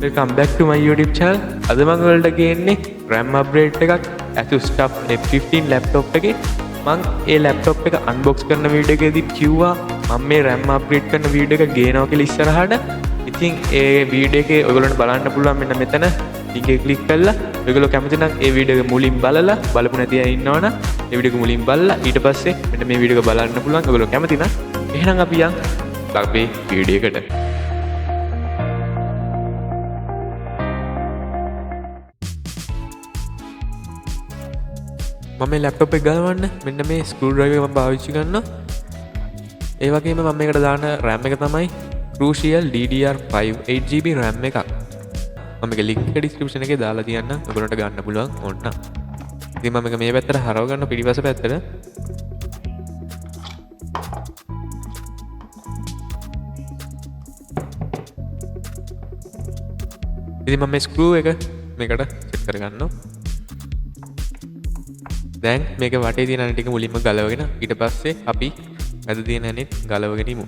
Welcome back to my YouTube channel. අද මම ඔයාලට ගේන්නේ RAM upgrade එකක් Asus Tuf A15 laptop එකේ. මම ඒ laptop එක unbox කරන වීඩියෝ එකේදී කිව්වා මම මේ RAM upgrade කරන වීඩියෝ එක ගේනවා කියලා ඉස්සරහට. ඉතින් ඒ වීඩියෝ එකේ ඔයගොල්ලන්ට බලන්න පුළුවන් මෙන්න මෙතන link එක click කරලා ඔයගොල්ලෝ කැමති නම් ඒ වීඩියෝ එක මුලින් බලලා බලපු නැති අය ඉන්නවනම් ඒ වීඩියෝ එක මුලින් බලලා ඊට පස්සේ මෙන්න මේ වීඩියෝ එක බලන්න පුළුවන්. ඔයගොල්ලෝ කැමති නම් එහෙනම් අපි යන් අපේ වීඩියෝ එකට. මම මේ ලැප්ටොප් එක ගලවන්න මෙන්න මේ ස්ක්‍රූ ඩ්‍රයිවර් එක මම පාවිච්චි කරනවා. ඒ වගේම මම මේකට දාන RAM එක තමයි Crucial DDR5 8GB RAM එකක්. මම මේක link එක description එකේ දාලා තියන්නම්. ඔයගොල්ලන්ට ගන්න පුළුවන් ඕන නම්. ඉතින් මම මේක මේ පැත්තට හරව ගන්න පිටිපස්ස පැත්තට. ඉතින් මම මේ ස්ක්‍රූ එක මේකට සෙට් කරගන්නවා. දැන් මේක වටේ තියෙන අනිත් ටික මුලින්ම ගලවගෙන ඊට පස්සේ අපි අද තියෙන අනිත් ගලවගෙන ඉමු.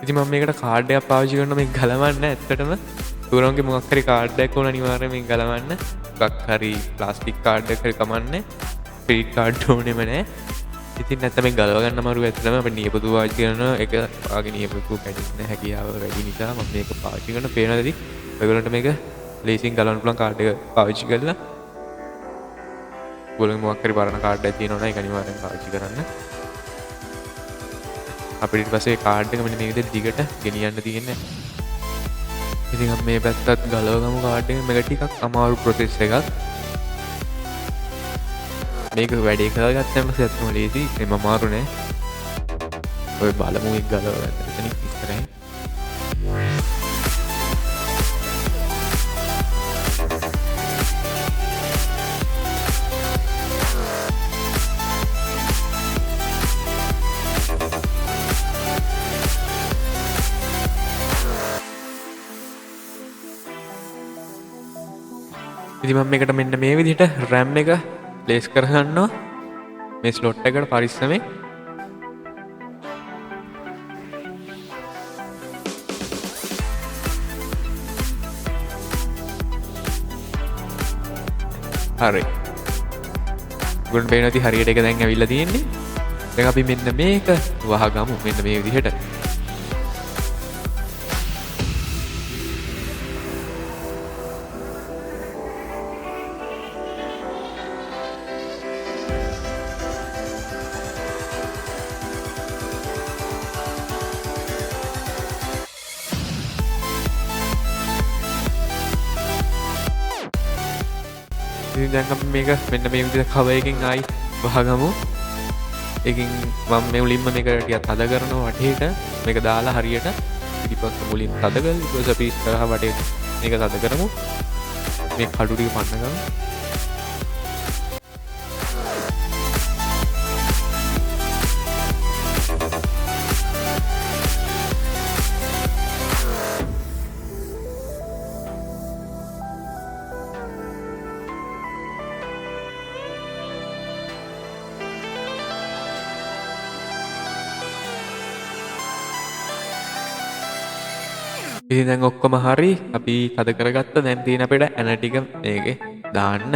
ඉතින් මම මේකට කාඩ් එකක් පාවිච්චි කරනවා මේක ගලවන්න. ඇත්තටම ඔයගොල්ලෝගේ මොකක් හරි කාඩ් එකක් ඕන අනිවාර්යයෙන් මේක ගලවන්න. මොකක් හරි ප්ලාස්ටික් කාඩ් එකක් හරි කමන්නේ. ක්‍රෙඩිට් කාඩ් ඕනෙම නැහැ. ඉතින් නැත්නම් මේක ගලව ගන්න අමාරු. ඇත්තටම අපි නියපොතු පාවිච්චි කරන එක වාගේ නියපොතු කැඩෙන්න හැකියාව වැඩි නිසා මම මේක පාවිච්චි කරන පේනවාදී ඔයගොල්ලන්ට මේක ලේසියෙන් ගලවන්න පුළුවන් කාඩ් එක පාවිච්චි කරලා. ඔයගොල්ලෝගේ මොකක් හරි පරණ කාඩ් එකක් තියෙනවා නම් ඒක අනිවාර්යෙන් පාවිච්චි කරන්න. අපිට ඊට පස්සේ කාඩ් එක මෙන්න මේ විදිහට දිගට ගෙනියන්න තියෙන්නේ. ඉතින් අපි මේ පැත්තත් ගලවගමු කාඩ් එක. මේක ටිකක් අමාරු ප්‍රොසෙස් එකක්. මේක වැඩේ කරගත්තම සත්‍යම ලේසි. එම අමාරු නෑ. ඔය බලමු එක ගලවගන්න. එතනින් ඉස්සරහින්. ඉතින් මම මේකට මෙන්න මේ විදිහට RAM එක ප්ලේස් කරගන්නවා. මේ ස්ලොට් එකට පරිස්සමෙන් හරි. ගොඩ පේනවා ඇති හරියට එක දැන් ඇවිල්ලා තියෙන්නේ. දැන් අපි මෙන්න මේක වහගමු මෙන්න මේ විදිහට. ඉතින් දැන් අපි මේක මෙන්න මේ විදිහට කවර් එකකින් ආයි වහගමු. ඒකින් මම මේ මුලින්ම මේක ටිකක් තද කරනවා වටේට. මේක දාලා හරියට පිටිපස්ස මුලින් තද කරලා ඊට පස්සේ අපි ඉස්සරහ වටේට මේක තද කරමු. මේ කඩු ටික පන්න ගමු. ඉතින් දැන් ඔක්කොම හරි අපි තද කරගත්ත. දැන් තියෙන අපිට ඇන ටික මේකේ දාන්න.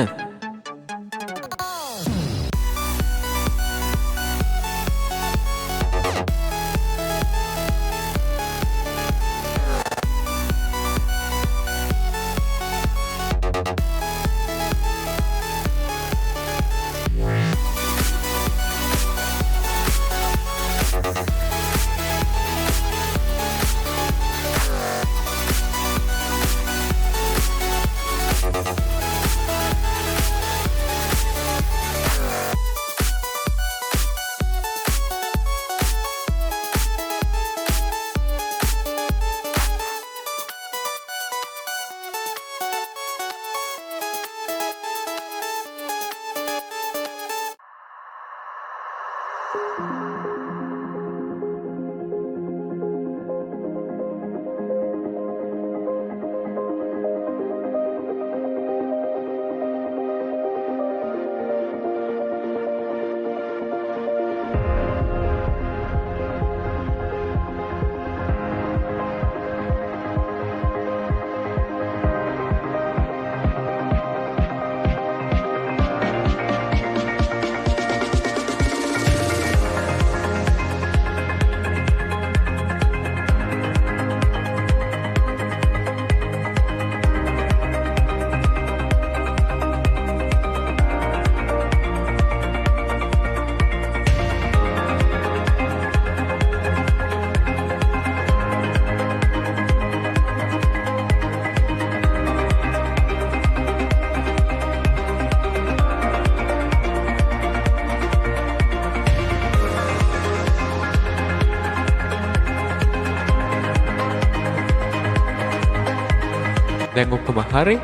දැන් ඔක්කොම හරි.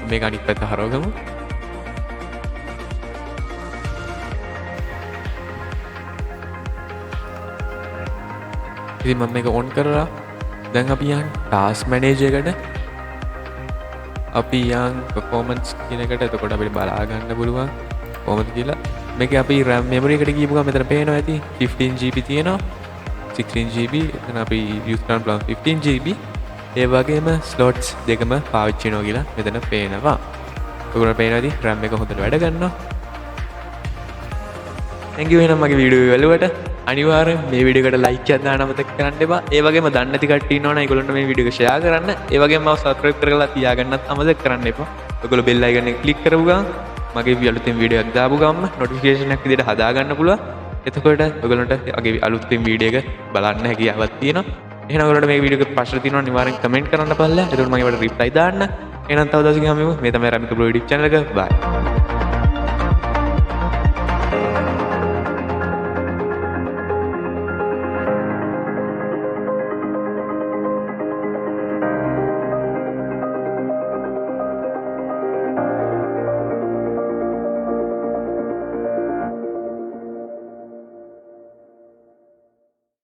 මේක අනිත් පැත්ත හරවගමු. ඉතින් මම මේක ඔන් කරලා දැන් අපි යන් ටාස්ක් මැනේජර් එකට අපි යන් performance කියන එකට. එතකොට අපිට බලා ගන්න පුළුවන් කොහොමද කියලා. මේක අපි RAM memory එකට ගියපු ගමන් මෙතන පේනවා ඇති 15GB තියෙනවා, 16GB. එතන අපි use කරන plan 15GB. ඒ වගේම ස්ලොට්ස් දෙකම පාවිච්චි වෙනවා කියලා මෙතන පේනවා. ඔයගොල්ලෝ පේනවා ඇති RAM එක හොඳට වැඩ ගන්නවා. thank you එහෙනම් මගේ වීඩියෝ එක බලුවට. අනිවාර්යෙන් මේ වීඩියෝ එකට like එකක් දාන්න අමතක කරන්න එපා. ඒ වගේම දන්නේ නැති කට්ටිය ඉන්නවනම් ඒගොල්ලන්ට මේ වීඩියෝ එක share කරන්න. ඒ වගේම මාව subscribe කරලා තියාගන්නත් අමතක කරන්න එපා. ඔයගොල්ලෝ bell icon එක click කරපු ගමන් මගේ අලුතෙන් වීඩියෝ එකක් දාපු ගමන් notification එකක් විදිහට හදා ගන්න පුළුවන්. එතකොට ඔයගොල්ලන්ට මගේ අලුතෙන් වීඩියෝ එක බලන්න හැකියාවක් තියෙනවා. එහෙනම් ඔයගොල්ලන්ට මේ වීඩියෝ එකේ ප්‍රශ්න තියෙනවා අනිවාර්යෙන් කමෙන්ට් කරන්න බලලා. එතකොට මම ඒවට reply දාන්න. එහෙනම් තව දවසකින් හමු. මේ තමයි ramikapro YouTube channel එක. bye.